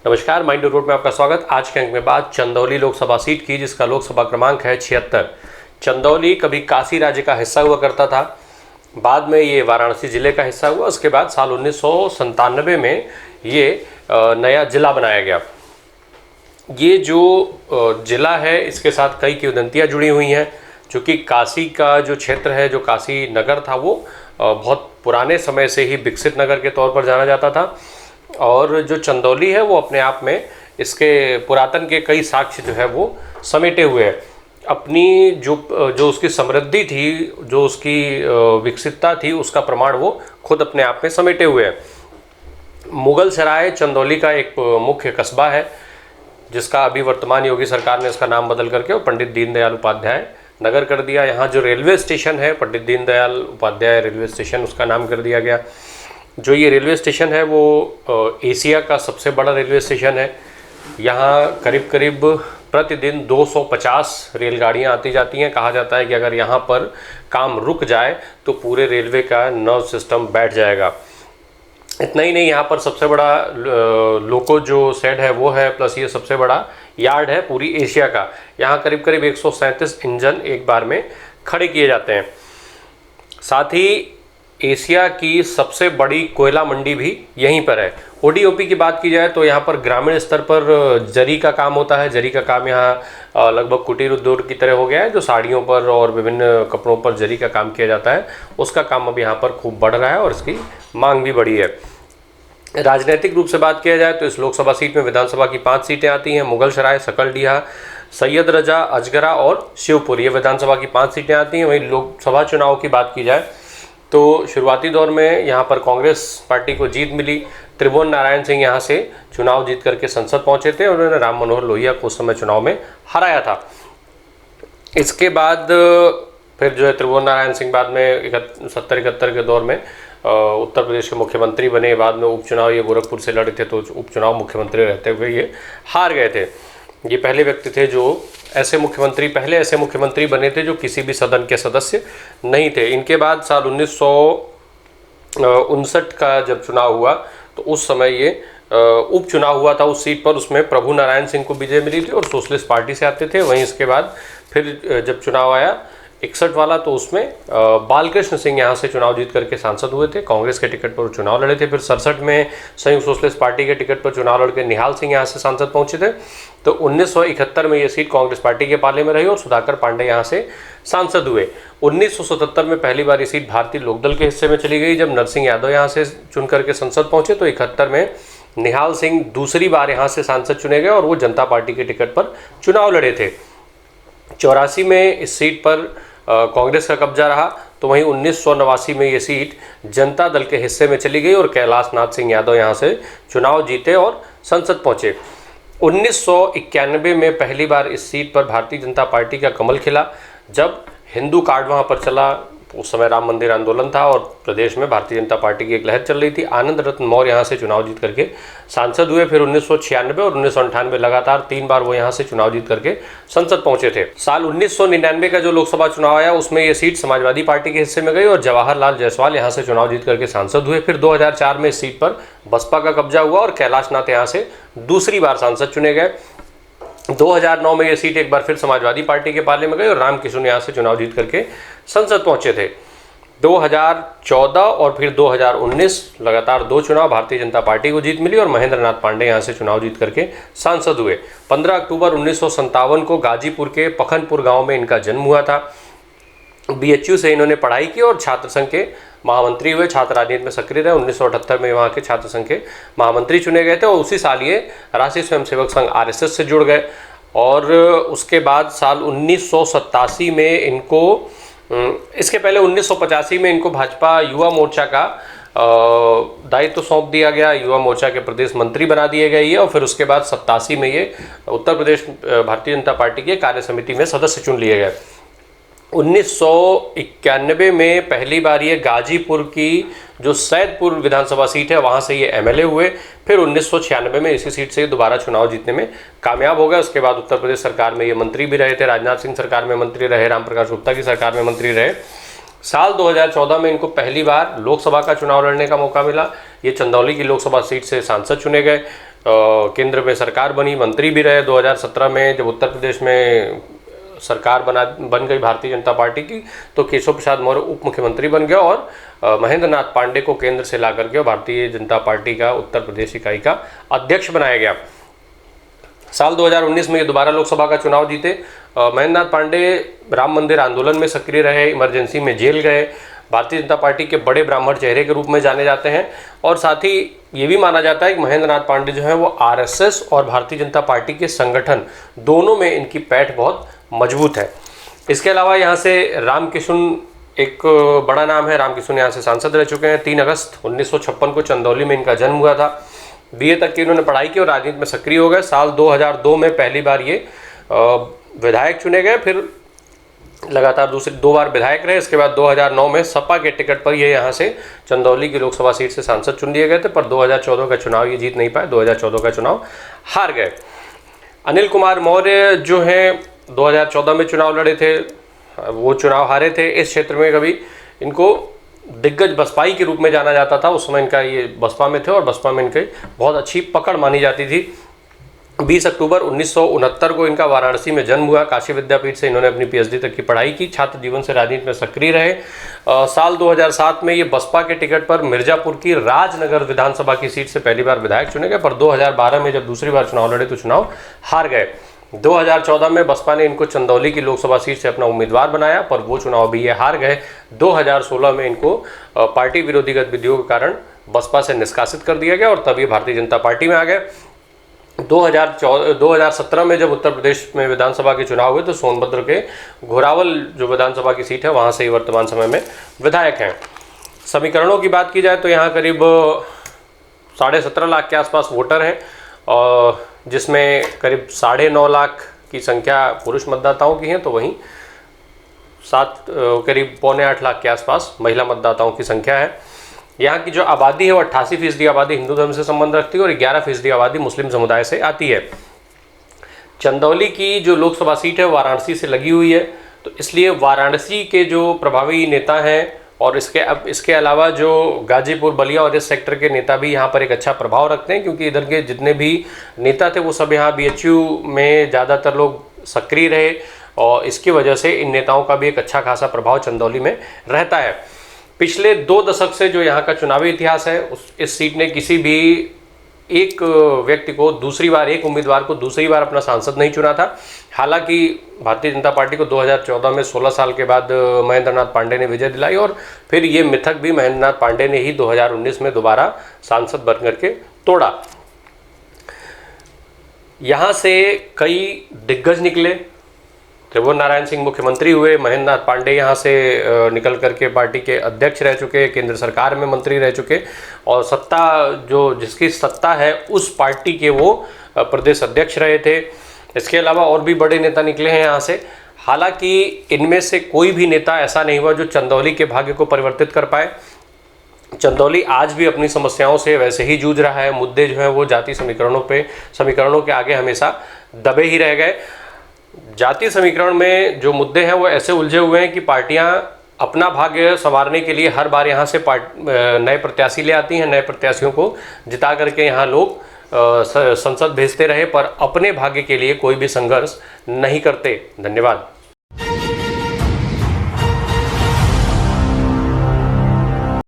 नमस्कार, mind report में आपका स्वागत। आज के अंक में बात चंदौली लोकसभा सीट की, जिसका लोकसभा क्रमांक है 76। चंदौली कभी काशी राज्य का हिस्सा हुआ करता था, बाद में ये वाराणसी जिले का हिस्सा हुआ। उसके बाद साल 1997 में ये नया जिला बनाया गया। ये जो जिला है, इसके साथ कई किंवदंतियाँ जुड़ी हुई हैं। चूँकि काशी का जो क्षेत्र है, जो काशी नगर था, वो बहुत पुराने समय से ही विकसित नगर के तौर पर जाना जाता था। और जो चंदौली है वो अपने आप में इसके पुरातन के कई साक्ष्य जो है वो समेटे हुए हैं। अपनी जो उसकी समृद्धि थी, जो उसकी विकसितता थी, उसका प्रमाण वो खुद अपने आप में समेटे हुए हैं। मुगल सराय चंदौली का एक मुख्य कस्बा है, जिसका अभी वर्तमान योगी सरकार ने इसका नाम बदल करके पंडित दीनदयाल उपाध्याय नगर कर दिया। यहाँ जो रेलवे स्टेशन है, पंडित दीनदयाल उपाध्याय रेलवे स्टेशन, उसका नाम कर दिया गया। जो ये रेलवे स्टेशन है वो एशिया का सबसे बड़ा रेलवे स्टेशन है। यहाँ करीब करीब प्रतिदिन 250 रेलगाड़ियाँ आती जाती हैं। कहा जाता है कि अगर यहाँ पर काम रुक जाए तो पूरे रेलवे का नर्व सिस्टम बैठ जाएगा। इतना ही नहीं, यहाँ पर सबसे बड़ा लोको जो शेड है वो है, प्लस ये सबसे बड़ा यार्ड है पूरी एशिया का। यहाँ करीब करीब 137 इंजन एक बार में खड़े किए जाते हैं। साथ ही एशिया की सबसे बड़ी कोयला मंडी भी यहीं पर है। ओडीओपी की बात की जाए तो यहाँ पर ग्रामीण स्तर पर जरी का काम होता है। जरी का काम यहाँ लगभग कुटीर उद्योग की तरह हो गया है। जो साड़ियों पर और विभिन्न कपड़ों पर जरी का काम किया जाता है, उसका काम अब यहाँ पर खूब बढ़ रहा है और इसकी मांग भी बढ़ी है। राजनीतिक रूप से बात किया जाए तो इस लोकसभा सीट में विधानसभा की 5 सीटें आती हैं। मुगलसराय, सकलडीहा, सैयद रजा, अजगरा और शिवपुर, ये विधानसभा की 5 सीटें आती हैं। वहीं लोकसभा चुनाव की बात की जाए तो शुरुआती दौर में यहाँ पर कांग्रेस पार्टी को जीत मिली। त्रिभुवन नारायण सिंह यहाँ से चुनाव जीत करके संसद पहुँचे थे और उन्होंने राम मनोहर लोहिया को उस समय चुनाव में हराया था। इसके बाद फिर जो है त्रिभुवन नारायण सिंह बाद में 70-71 के दौर में उत्तर प्रदेश के मुख्यमंत्री बने। बाद में उपचुनाव ये गोरखपुर से लड़े थे, तो उपचुनाव मुख्यमंत्री रहते हुए ये हार गए थे। ये पहले व्यक्ति थे जो ऐसे मुख्यमंत्री बने थे जो किसी भी सदन के सदस्य नहीं थे। इनके बाद साल 1959 का जब चुनाव हुआ तो उस समय ये उपचुनाव हुआ था उस सीट पर। उसमें प्रभु नारायण सिंह को विजय मिली थी और सोशलिस्ट पार्टी से आते थे। वहीं इसके बाद फिर जब चुनाव आया 61 वाला, तो उसमें बालकृष्ण सिंह यहाँ से चुनाव जीत करके सांसद हुए थे। कांग्रेस के टिकट पर चुनाव लड़े थे। फिर 67 में संयुक्त सोशलिस्ट पार्टी के टिकट पर चुनाव लड़के निहाल सिंह यहाँ से सांसद पहुँचे थे। तो 1971 में ये सीट कांग्रेस पार्टी के पाले में रही और सुधाकर पांडे यहाँ से सांसद हुए। 1977 में पहली बार ये सीट भारतीय लोकदल के हिस्से में चली गई, जब नरसिंह यादव यहाँ से चुन करके संसद पहुँचे। तो 71 में निहाल सिंह दूसरी बार यहाँ से सांसद चुने गए और वो जनता पार्टी के टिकट पर चुनाव लड़े थे। 84 में इस सीट पर कांग्रेस का कब्जा रहा। तो वहीं 1989 में ये सीट जनता दल के हिस्से में चली गई और कैलाश नाथ सिंह यादव यहाँ से चुनाव जीते और संसद पहुँचे। 1991 में पहली बार इस सीट पर भारतीय जनता पार्टी का कमल खिला, जब हिंदू कार्ड वहाँ पर चला। उस समय राम मंदिर आंदोलन था और प्रदेश में भारतीय जनता पार्टी की एक लहर चल रही थी। आनंद रत्न मौर्य यहाँ से चुनाव जीत करके सांसद हुए। फिर 1996 और 1998 लगातार 3 बार वो यहाँ से चुनाव जीत करके संसद पहुँचे थे। साल 1999 का जो लोकसभा चुनाव आया उसमें ये सीट समाजवादी पार्टी के हिस्से में गई और जवाहरलाल जायसवाल यहाँ से चुनाव जीत करके सांसद हुए। फिर 2004 में इस सीट पर बसपा का कब्जा हुआ और कैलाश नाथ यहाँ से दूसरी बार सांसद चुने गए। 2009 में ये सीट एक बार फिर समाजवादी पार्टी के पाले में गई और राम किशुन यहाँ से चुनाव जीत करके संसद पहुँचे थे। 2014 और फिर 2019 लगातार 2 चुनाव भारतीय जनता पार्टी को जीत मिली और महेंद्र नाथ पांडे यहाँ से चुनाव जीत करके सांसद हुए। 15 अक्टूबर 1957 को गाजीपुर के पखनपुर गांव में इनका जन्म हुआ था। बीएचयू से इन्होंने पढ़ाई की और छात्र संघ के महामंत्री हुए। छात्र राजनीति में सक्रिय रहे। 1978 में वहाँ के छात्र संघ के महामंत्री चुने गए थे और उसी साल ये राष्ट्रीय स्वयंसेवक संघ आरएसएस से जुड़ गए। और उसके बाद साल 1987 में इनको, इसके पहले 1985 में इनको भाजपा युवा मोर्चा का दायित्व सौंप दिया गया। युवा मोर्चा के प्रदेश मंत्री बना दिए गए ये। और फिर उसके बाद 87 में ये उत्तर प्रदेश भारतीय जनता पार्टी के कार्य समिति में सदस्य चुन लिए गए। 1991 में पहली बार ये गाजीपुर की जो सैदपुर विधानसभा सीट है वहाँ से ये एमएलए हुए। फिर 1996 में इसी सीट से दोबारा चुनाव जीतने में कामयाब हो गए। उसके बाद उत्तर प्रदेश सरकार में ये मंत्री भी रहे थे। राजनाथ सिंह सरकार में मंत्री रहे, रामप्रकाश गुप्ता की सरकार में मंत्री रहे। साल 2014 में इनको पहली बार लोकसभा का चुनाव लड़ने का मौका मिला। ये चंदौली की लोकसभा सीट से सांसद चुने गए। केंद्र में सरकार बनी, मंत्री भी रहे। 2017 में जब उत्तर प्रदेश में सरकार बन गई भारतीय जनता पार्टी की, तो केशव प्रसाद मौर्य उप मुख्यमंत्री बन गया और महेंद्र नाथ पांडे को केंद्र से ला करके भारतीय जनता पार्टी का उत्तर प्रदेश इकाई का अध्यक्ष बनाया गया। साल 2019 में ये दोबारा लोकसभा का चुनाव जीते। महेंद्र नाथ पांडे राम मंदिर आंदोलन में सक्रिय रहे, इमरजेंसी में जेल गए, भारतीय जनता पार्टी के बड़े ब्राह्मण चेहरे के रूप में जाने जाते हैं। और साथ ही ये भी माना जाता है कि महेंद्र नाथ पांडे जो है वो आरएसएस और भारतीय जनता पार्टी के संगठन दोनों में इनकी पैठ बहुत मजबूत है। इसके अलावा यहाँ से रामकिशुन एक बड़ा नाम है। रामकिशुन यहाँ से सांसद रह चुके हैं। 3 अगस्त 1956 को चंदौली में इनका जन्म हुआ था। बीए तक की इन्होंने पढ़ाई की और राजनीति में सक्रिय हो गए। साल 2002 में पहली बार ये विधायक चुने गए, फिर लगातार दूसरी 2 बार विधायक रहे। इसके बाद 2009 में सपा के टिकट पर ये यहाँ से चंदौली की लोकसभा सीट से सांसद चुन लिए गए थे, पर 2014 का चुनाव ये जीत नहीं पाए, 2014 का चुनाव हार गए। अनिल कुमार मौर्य जो हैं 2014 में चुनाव लड़े थे, वो चुनाव हारे थे। इस क्षेत्र में कभी इनको दिग्गज बसपाई के रूप में जाना जाता था। उस समय इनका ये बसपा में थे और बसपा में इनकी बहुत अच्छी पकड़ मानी जाती थी। 20 अक्टूबर 1969 को इनका वाराणसी में जन्म हुआ। काशी विद्यापीठ से इन्होंने अपनी पीएचडी तक की पढ़ाई की। छात्र जीवन से राजनीति में सक्रिय रहे। साल 2007 में ये बसपा के टिकट पर मिर्जापुर की राजनगर विधानसभा की सीट से पहली बार विधायक चुने गए, पर 2012 में जब दूसरी बार चुनाव लड़े तो चुनाव हार गए। 2014 में बसपा ने इनको चंदौली की लोकसभा सीट से अपना उम्मीदवार बनाया, पर वो चुनाव भी ये हार गए। 2016 में इनको पार्टी विरोधी गतिविधियों के कारण बसपा से निष्कासित कर दिया गया और तब ये भारतीय जनता पार्टी में आ गए। 2017 में जब उत्तर प्रदेश में विधानसभा के चुनाव हुए तो सोनभद्र के घोरावल जो विधानसभा की सीट है वहाँ से ही वर्तमान समय में विधायक हैं। समीकरणों की बात की जाए तो यहाँ करीब 17.5 लाख के आसपास वोटर हैं और जिसमें करीब 9.5 लाख की संख्या पुरुष मतदाताओं की है, तो वहीं करीब 7.25 लाख के आसपास महिला मतदाताओं की संख्या है। यहाँ की जो आबादी है वो 88% आबादी हिंदू धर्म से संबंध रखती है और 11% आबादी मुस्लिम समुदाय से आती है। चंदौली की जो लोकसभा सीट है वाराणसी से लगी हुई है, तो इसलिए वाराणसी के जो प्रभावी नेता हैं और इसके अलावा जो गाजीपुर, बलिया और इस सेक्टर के नेता भी यहाँ पर एक अच्छा प्रभाव रखते हैं, क्योंकि इधर के जितने भी नेता थे वो सब यहाँ बीएचयू में ज़्यादातर लोग सक्रिय रहे और इसकी वजह से इन नेताओं का भी एक अच्छा खासा प्रभाव चंदौली में रहता है। पिछले 2 दशक से जो यहाँ का चुनावी इतिहास है इस सीट ने किसी भी एक व्यक्ति को एक उम्मीदवार को दूसरी बार अपना सांसद नहीं चुना था। हालांकि भारतीय जनता पार्टी को 2014 में 16 साल के बाद महेंद्र नाथ पांडे ने विजय दिलाई और फिर ये मिथक भी महेंद्र नाथ पांडे ने ही 2019 में दोबारा सांसद बन करके तोड़ा। यहाँ से कई दिग्गज निकले। त्रिभुवन नारायण सिंह मुख्यमंत्री हुए, महेंद्र नाथ पांडे यहाँ से निकल करके पार्टी के अध्यक्ष रह चुके, केंद्र सरकार में मंत्री रह चुके और जिसकी सत्ता है उस पार्टी के वो प्रदेश अध्यक्ष रहे थे। इसके अलावा और भी बड़े नेता निकले हैं यहाँ से। हालांकि इनमें से कोई भी नेता ऐसा नहीं हुआ जो चंदौली के भाग्य को परिवर्तित कर पाए। चंदौली आज भी अपनी समस्याओं से वैसे ही जूझ रहा है। मुद्दे जो हैं वो जाति समीकरणों के आगे हमेशा दबे ही रह गए। जातीय समीकरण में जो मुद्दे हैं वो ऐसे उलझे हुए हैं कि पार्टियां अपना भाग्य संवारने के लिए हर बार यहाँ से नए प्रत्याशी ले आती हैं, नए प्रत्याशियों को जिता करके यहाँ लोग संसद भेजते रहे, पर अपने भाग्य के लिए कोई भी संघर्ष नहीं करते। धन्यवाद।